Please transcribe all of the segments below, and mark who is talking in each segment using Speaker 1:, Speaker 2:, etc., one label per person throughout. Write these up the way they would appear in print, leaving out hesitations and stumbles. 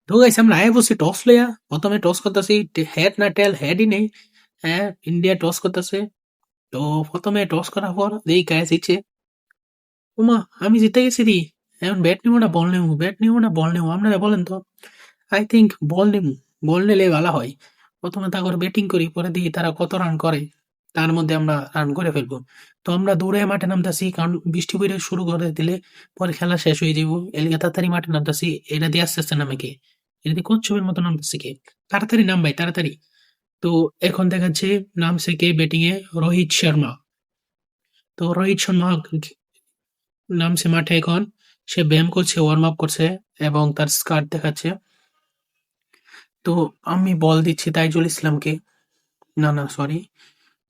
Speaker 1: তো গাইস আমরা আগে বসছি টস লইয়া, প্রথমে টস করতেছি, হেড না টেল, হেডই নেই। হ্যাঁ, ইন্ডিয়া টস করতেছে। তো প্রথমে টস করার পর এই গাইস ইচ্ছে, ওমা আমি জিতে গেছি রে। এখন ব্যাট নিবো না বল নেবো, ব্যাট নিবো না বল নেবো, আপনারা বলেন তো। আই থিঙ্ক বল নেবো, বল নিলে ভালো হয়। প্রথমে তারপর ব্যাটিং করি, পরে দেখি তারা কত রান করে, তার মধ্যে আমরা রান করে ফেলবো। তো আমরা দৌড়ে মাঠে নামতাছি, কারণ বৃষ্টি পড়ে শুরু করে দিলে পরে খেলা শেষ হয়ে যাবো, এলিগা তাড়াতাড়ি মাঠে নামতাছি। এটা দিয়ে আস্তে আস্তে নামে কে, এটা দিয়ে কচ্ছপের মতো নামতেছে কে, তাড়াতাড়ি নাম ভাই তাড়াতাড়ি। তো এখন দেখাচ্ছে নামছে কে ব্যাটিং এ, রোহিত শর্মা। তো রোহিত শর্মা নামছে মাঠে এখন, সে ব্যায়াম করছে, ওয়ার্ম আপ করছে এবং তার স্কার্ট দেখাচ্ছে। তো আমি বল দিচ্ছি তাইজুল ইসলামকে, না না সরি,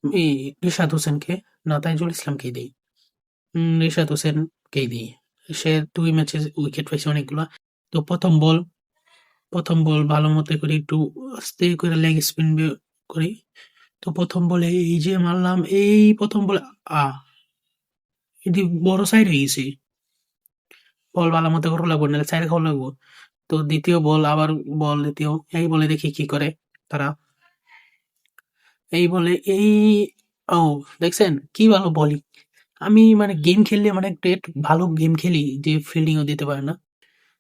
Speaker 1: এই রিশাদ হোসেনকে, না তাইজুল ইসলামকেই দিই, রিশাদ হোসেনকেই দিই। সে ২ ম্যাচে উইকেট পাইছে অনেকগুলা। তো প্রথম বল ভালো মতো করে একটু আস্তে করে লেগ স্পিন করি। তো প্রথম বলে এই যে মারলাম, এই প্রথম বলে আ এটি বড় সাইড হয়ে গেছে। বল ভালো মতো করা লাগবো, নাহলে চাইর খাওয়া লাগবো। তো দ্বিতীয় বল আবার, দ্বিতীয় এই বলে দেখি কি করে তারা। এই বলে এই, ও দেখছেন কি ভালো বলিং। আমি মানে গেম খেললে মানে একটু ভালো গেম খেলি, যে ফিল্ডিংও দিতে পারে না।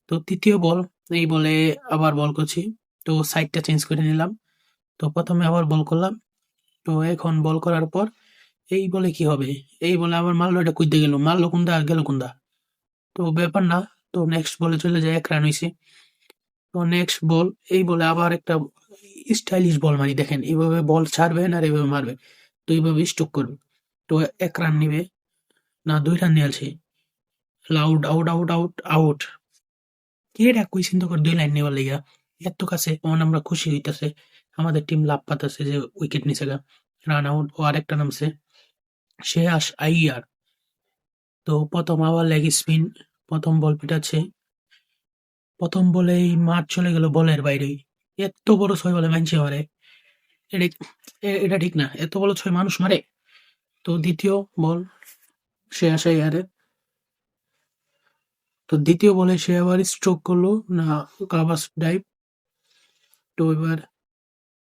Speaker 1: তো তৃতীয় বল, এই বলে আবার বল করছি। তো সাইডটা চেঞ্জ করে নিলাম। তো প্রথমে আবার বল করলাম। তো এখন বল করার পর এই বলে কি হবে, এই বলে আবার মারলো, এটা কুইতে গেল, মারলো কোনটা আর গেল কোনটা, তো ব্যাপার না। তো নেক্সট বলে চলে যায়, ১ রান হইছে। তো নেক্সট বল, এই বলে আবার একটা স্টাইলিশ বল মারি, দেখেন এইভাবে বল ছাড়বেন আর এইভাবে মারবেন। তো এইভাবে স্ট্রোক করবেন। তো ১ রান নিবে, না ২ রান নিয়ে আসে। Out, out, out, out, out. কেডা কইছেন তো ২ লাইন নেবার লাইগা? এত কাছে তখন আমরা খুশি হইতাছে। আমাদের টিম লাভ পাইতাছে যে উইকেট নিছে গা। Run out. ও আরেকটা নামছে, শ্রেয়াস আইয়ার। তো প্রথম আবার লেগ স্পিন, প্রথম বল পিটাচ্ছে। প্রথম বলেই মাঠ চলে গেল বলের বাইরে। এত বড় ৬ বলে মাইনছে মারে। এটা এটা ঠিক না। এত বড় ৬ মানুষ মারে? তো দ্বিতীয় বল শ্রেয়াস আইয়ারের। তো দ্বিতীয় বলে সে আবার স্ট্রোক করলো, না কাভার্স ডাইভ। তো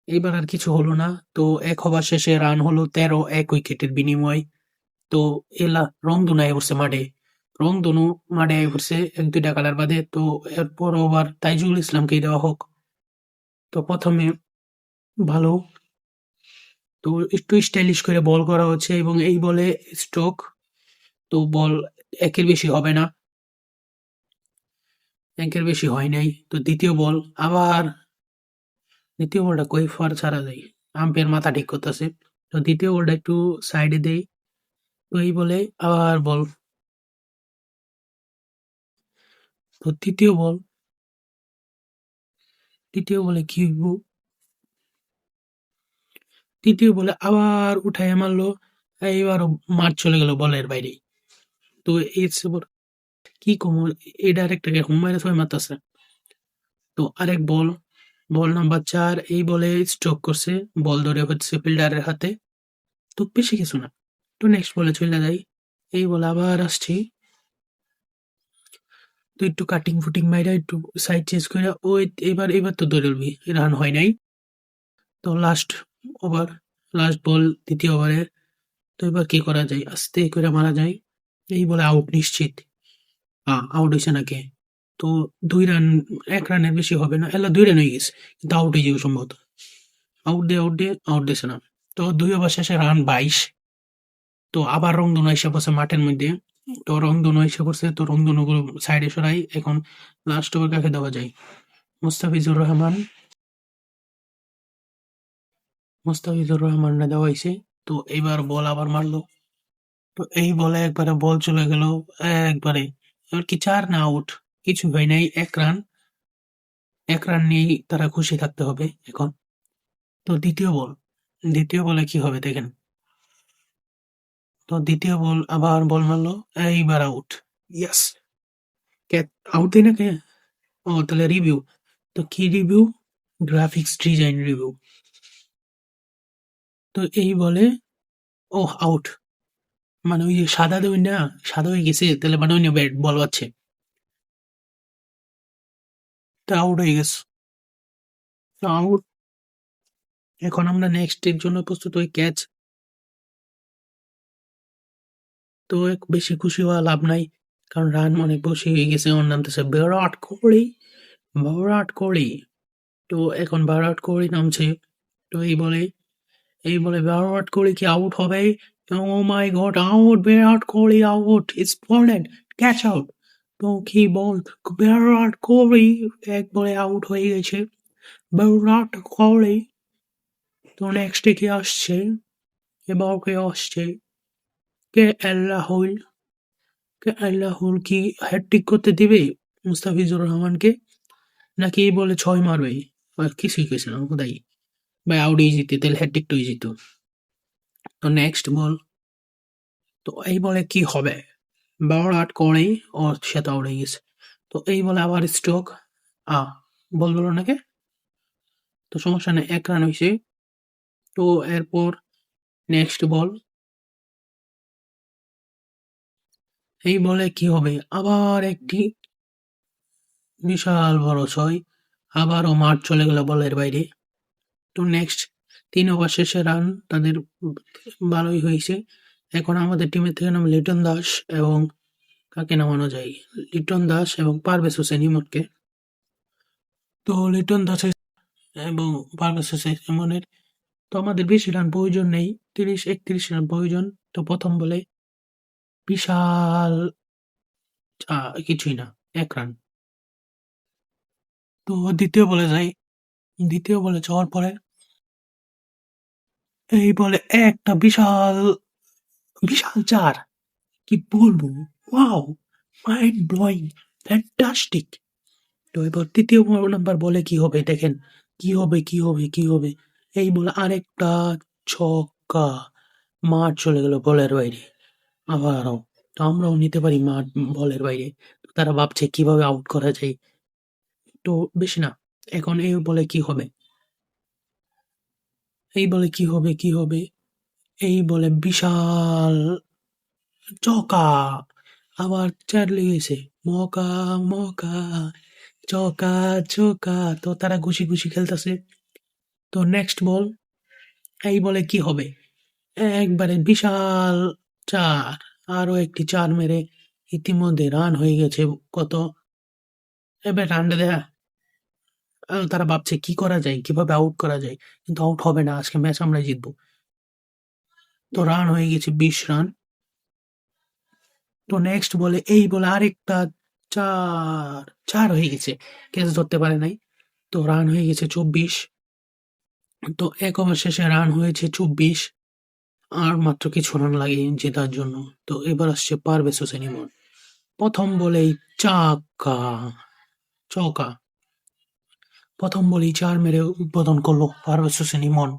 Speaker 1: এইবার আর কিছু হলো না। তো ১ ওভার শেষে রান হলো ১৩, ১ উইকেটের বিনিময়ে। তো রংধনু আইয়া পড়ছে মাঠে। রংধনু মাঠে আইয়া পড়ছে ১-২টা খেলার বাদে। তো এরপর ওভার তাইজুল ইসলামকেই দেওয়া হোক। তো প্রথমে ভালো, তো একটু স্টাইলিশ করে বল করা হচ্ছে এবং এই বলে স্ট্রোক। তো বল ১ এর বেশি হবে না। ১ এর বেশি হয় নাই। তো দ্বিতীয় বল আবার, দ্বিতীয় বলটা কই ফার ছাড়া যায়। আম্পায়ার মাথা ঠিক করতেছে। তো দ্বিতীয় বলটা একটু সাইডে দেই। তো এই বলে আবার বল। তো তৃতীয় বলে কি হইব? তৃতীয় বলে আবার উঠাইয়া মারলো। এইবারও মাঠ চলে গেল বলের বাইরে। তো এর চেয়ে বড় কি কমু, এটা আরেকটাকে হোম মাইরা ৬ মারতাছে। তো আরেক বল, বল নাম্বার ৪, এই বলে স্ট্রোক করছে। বল ধরে হচ্ছে ফিল্ডারের হাতে। তো বেশি কিছু না। তো নেক্সট বলে চইলা যাই। এই বলে আবার আসছি। তো একটু কাটিং ফুটিং মাইরা একটু সাইড চেঞ্জ কইরা ওই এবার তো ধরে লবি। রান হয় নাই। তো লাস্ট ওভার, লাস্ট বল ২য় ওভারে। তো এবার কি করা যায়? আস্তে কইরা মারা যায়। এই বলে আউট নিশ্চিত। আউট হইছে না কে? তো ২ রান, ১ রানের বেশি হবে না। এলা ২ রান হয়ে গেছে। কিন্তু আউট হয়ে যাবে সম্ভবত। আউট দিছে না। তো ২ ওভার শেষে রান ২২। তো আবার রংধনু আইসা পড়ছে মাঠের মধ্যে। তো রংধনু আইসা পড়ছে। তো রংধনুগুলো সাইডে সরাই। এখন লাস্ট ওভার কাকে দেওয়া যায়? মুস্তাফিজুর রহমান। মুস্তাফিজুর রহমানরে দেওয়া হইছে। তো এইবার বল আবার মারলো। তো এই বলে একবারে বল চলে গেল একবারে। এবার কি ৪ না আউট? কিছু হয় নাই। ১ রান। ১ রান নিয়েই তারা খুশি থাকতে হবে এখন। তো দ্বিতীয় বলে কি হবে দেখেন। তো দ্বিতীয় বল আবার বল মারলো। এইবার আউট। ইয়েস! কে আউট দেয় না কে? ও তাহলে রিভিউ। তো কি রিভিউ? Graphics design review. তো এই বলে আউট। মানে ওই যে সাদা দেউন না, সাদা হয়ে গেছে তাহলে মানে অন্য বল বাজছে। তা আউট হয়ে গেছে। আউট। এখন আমরা নেক্সট এর জন্য প্রস্তুত হই, ক্যাচ। তো বেশি খুশি হওয়া লাভ নাই, কারণ রান অনেক বেশি হয়ে গেছে। ওর নামতেছে বিরাট কোহলি। বিরাট কোহলি। তো এখন বিরাট কোহলি নামছে। তো এই বলে বিরাট কোহলি কি আউট হবে? Oh my god, out! Virat Kohli out! It's bowled, catch out. তো কি বল, বিরাট কোহলি এক বলে আউট হয়ে গেছে। বিরাট কোহলি। তো নেক্সটে কি আসছে? এবার কে আসছে? কে এল রাহুল কি হ্যাটট্রিক করতে দিবে মুস্তাফিজুর রহমানকে, নাকি বলে 6 মারবে? কিছুই কইছে না হুদাই। ভাই আউটই জিতে, তাহলে হ্যাটট্রিকটাই জিত। তো নেক্সট বল। তো এই বলে কি হবে? বিরাট কোহলি ওর সে তো আউট হয়ে গেছে। তো এই বলে আবার স্ট্রোক। আ বলল নাকি? তো সমস্যা নেই, 1 রান হইছে। তো এরপর নেক্সট বল। এই বলে কি হবে? আবার একটি বিশাল বড় ছয়। আবারও মাঠ চলে গেল বলের বাইরে। তো নেক্সট 3 ওভার শেষে রান তাদের ভালোই হয়েছে। এখন আমাদের টিমের থেকে নাম লিটন দাস এবং কাকে নামানো যায়? লিটন দাস এবং পারভেজ হোসেন ইমনকে। তো লিটন দাস এবং পারভেজ হোসেন ইমনের তো আমাদের বেশি রান প্রয়োজন নেই, 30-31 রান প্রয়োজন। তো প্রথম বলে বিশাল কিছুই না, 1 রান। তো দ্বিতীয় বলে যাই। দ্বিতীয় বলে যাওয়ার পরে এই বলে একটা বিশাল বিশাল 4। কি বলবো, ওয়াও, মাইন্ড ব্লোয়িং, ফ্যান্টাস্টিক। তো এবার তৃতীয় নাম্বার বলে কি হবে দেখেন, কি হবে। এই বলে আরেকটা ছক্কা, মাঠ চলে গেল বলের বাইরে। আবারও তো আমরাও নিতে পারি মাঠ বলের বাইরে। তো তারা ভাবছে কিভাবে আউট করা যায়। তো বেশি না, এখন এই বলে কি হবে? এই বলে কি হবে? এই বলে বিশাল চৌকা। আবার 4 লেগেছে। মকা, মকা, চৌকা, চৌকা। তো তারা ঘুষি খেলতেছে। তো নেক্সট বল। এই বলে কি হবে? একবারে বিশাল 4। আরো একটি 4 মেরে ইতিমধ্যে রান হয়ে গেছে কত? এবার রানটা দেখা। তারা ভাবছে কি করা যায়, কিভাবে আউট করা যায়। কিন্তু আউট হবে না, আজকে ম্যাচ আমরাই জিতবো। তো রান হয়ে গেছে 20 রান। তো নেক্সট বলে এই বলে আরেকটা 4 হয়ে গেছে। ক্যাচ ধরতে পারে নাই। তো রান হয়ে গেছে 24। তো 1 ওভার শেষে রান হয়েছে 24। আর মাত্র কিছু রান লাগে জেতার জন্য। তো এবার আসছে পারভেজ হোসেন ইমন। প্রথম বলেই চাক্কা, চৌকা। প্রথম বলেই 4 মেরে উদ্বোধন করলো পারভেজ হোসেন ইমন।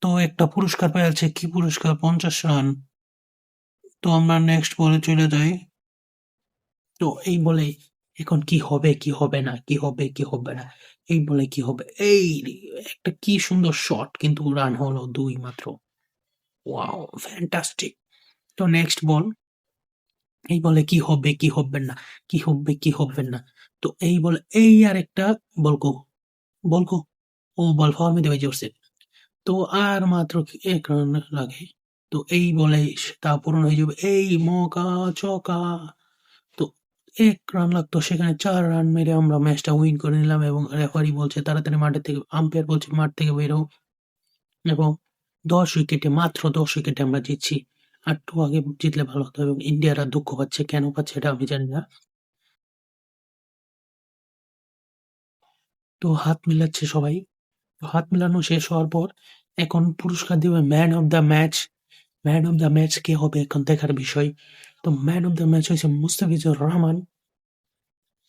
Speaker 1: তো একটা পুরস্কার পেয়েছে, কি পুরস্কার? 50 রান। তো আমরা নেক্সট বলে চলে যাই। তো এই বলে এখন কি হবে, কি হবে না, কি হবে, কি হবে না। এই বলে কি হবে? এই একটা কি সুন্দর শট, কিন্তু রান হলো 2 মাত্র। Wow, fantastic. তো নেক্সট বল। এই বলে কি হবে, কি হবে না, কি হবে না। তো এই বলে এই আরেকটা বলকো, বলকো। ও বল ফর্মে দেবে জোরছে। তো আর মাত্র 1 রান লাগে। তো এই বলে তা পূরণ হয়ে যাবে। এই মৌকা, চৌকা। তো 1 রান লাগতো, সেখানে 4 রান মেরে আমরা ম্যাচটা উইন করে নিলাম এবং রেফারি বলছে তাড়াতাড়ি মাঠের থেকে, আম্পায়ার বলছে মাঠ থেকে বের হও, এবং 10 উইকেটে, মাত্র 10 উইকেটে আমরা জিতছি। আরেকটু আগে জিতলে ভালো হতো, এবং ইন্ডিয়ারা দুঃখ পাচ্ছে। কেন পাচ্ছে এটা আমি জানি না। তো হাত মিলাচ্ছে সবাই। তো হাত মিলানো শেষ হওয়ার পর এখন পুরস্কার দিবে man of the match. Man of the match কে হবে এখন দেখার বিষয়। তো ম্যান অফ দ্য ম্যাচ হয়েছে মুস্তাফিজুর রহমান।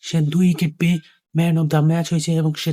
Speaker 1: সে 2 উইকেট পেয়ে ম্যান অফ দ্য ম্যাচ হয়েছে এবং সে